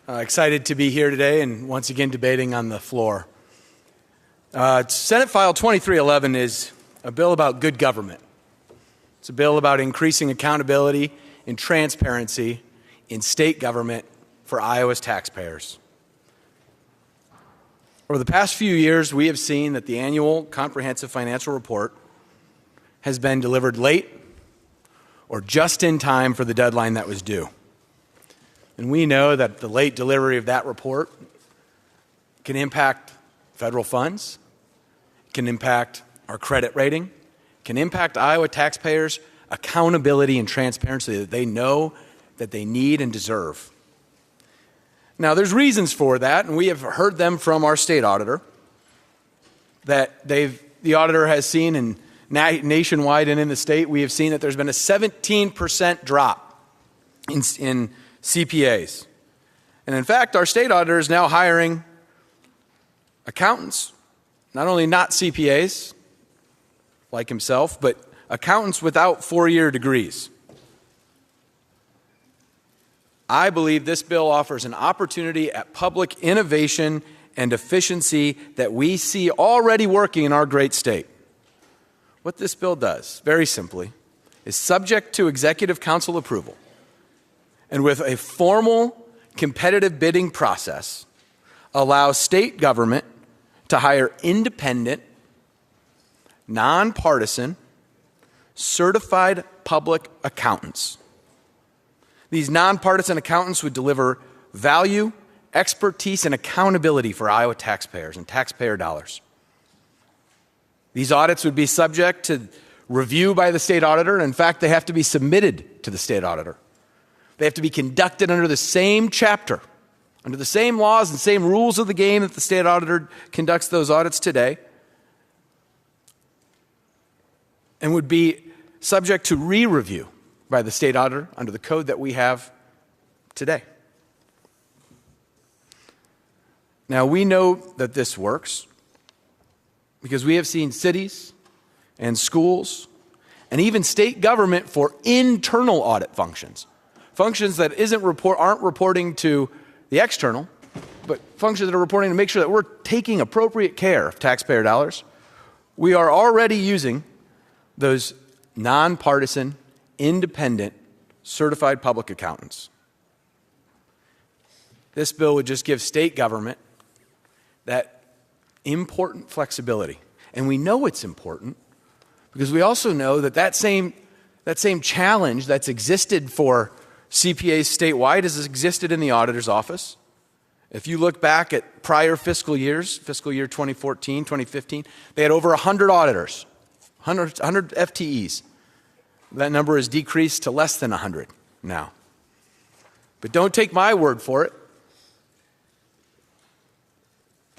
Excited to be here today and once again debating on the floor. Senate File 2311 is a bill about good government. It's a bill about increasing accountability and transparency in state government for Iowa's taxpayers. Over the past few years, we have seen that the annual comprehensive financial report has been delivered late or just in time for the deadline that was due. And we know that the late delivery of that report can impact federal funds, can impact our credit rating, can impact Iowa taxpayers' accountability and transparency that they know that they need and deserve. Now, there's reasons for that, and we have heard them from our state auditor, that the auditor has seen, and nationwide and in the state, we have seen that there's been a 17% drop in CPAs. And in fact, our state auditor is now hiring accountants, not only not CPAs like himself, but accountants without 4-year degrees. I believe this bill offers an opportunity at public innovation and efficiency that we see already working in our great state. What this bill does, very simply, is subject to executive council approval, and with a formal competitive bidding process, allows state government to hire independent, nonpartisan, certified public accountants. These nonpartisan accountants would deliver value, expertise, and accountability for Iowa taxpayers and taxpayer dollars. These audits would be subject to review by the state auditor, and in fact, they have to be submitted to the state auditor. They have to be conducted under the same chapter, under the same laws and same rules of the game that the state auditor conducts those audits today, and would be subject to re-review by the state auditor under the code that we have today. Now, we know that this works because we have seen cities and schools and even state government for internal audit functions that aren't reporting to the external, but functions that are reporting to make sure that we're taking appropriate care of taxpayer dollars. We are already using those nonpartisan, independent, certified public accountants. This bill would just give state government that important flexibility. And we know it's important because we also know that that same challenge that's existed for CPAs statewide has existed in the auditor's office. If you look back at prior fiscal years, fiscal year 2014, 2015, they had over 100 auditors, 100 FTEs. That number has decreased to less than 100 now. But don't take my word for it.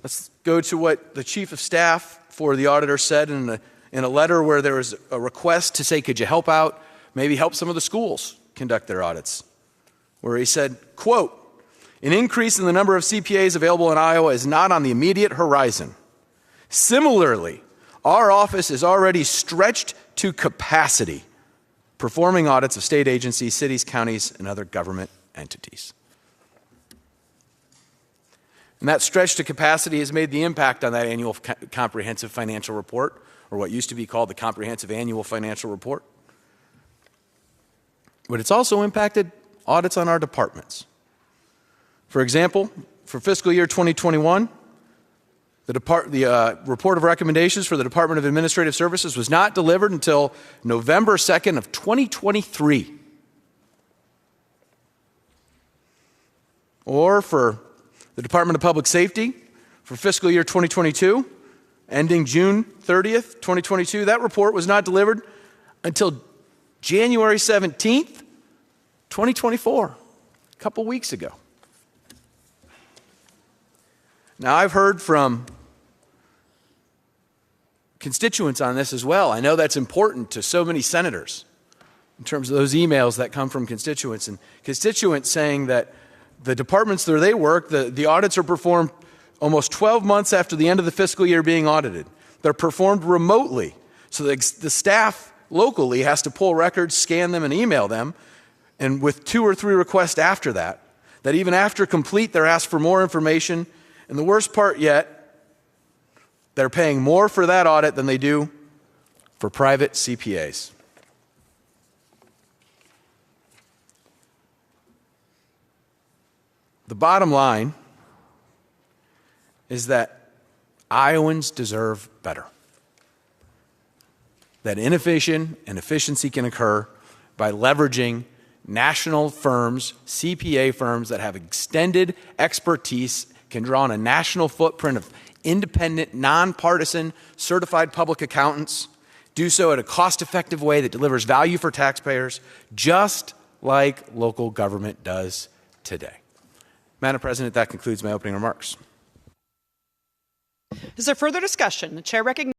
Let's go to what the chief of staff for the auditor said in a letter where there was a request to say, could you help out, maybe help some of the schools conduct their audits, where he said, quote, "An increase in the number of CPAs available in Iowa is not on the immediate horizon. Similarly, our office is already stretched to capacity, performing audits of state agencies, cities, counties, and other government entities." And that stretch to capacity has made the impact on that annual comprehensive financial report, or what used to be called the comprehensive annual financial report. But it's also impacted audits on our departments. For example, for fiscal year 2021, the report of recommendations for the Department of Administrative Services was not delivered until November 2nd of 2023. Or for the Department of Public Safety, for fiscal year 2022, ending June 30th, 2022, that report was not delivered until January 17th, 2024, a couple weeks ago. Now, I've heard from constituents on this as well. I know that's important to so many senators in terms of those emails that come from constituents, and constituents saying that the departments where they work, the audits are performed almost 12 months after the end of the fiscal year being audited. They're performed remotely, so the staff locally has to pull records, scan them, and email them, and with 2 or 3 requests after that. that even after complete, they're asked for more information. And the worst part yet, they're paying more for that audit than they do for private CPAs. The bottom line is that Iowans deserve better. That innovation and efficiency can occur by leveraging national firms, CPA firms that have extended expertise, can draw on a national footprint of independent, nonpartisan, certified public accountants, do so in a cost-effective way that delivers value for taxpayers, just like local government does today. Madam President, that concludes my opening remarks. Is there further discussion? The chair recognizes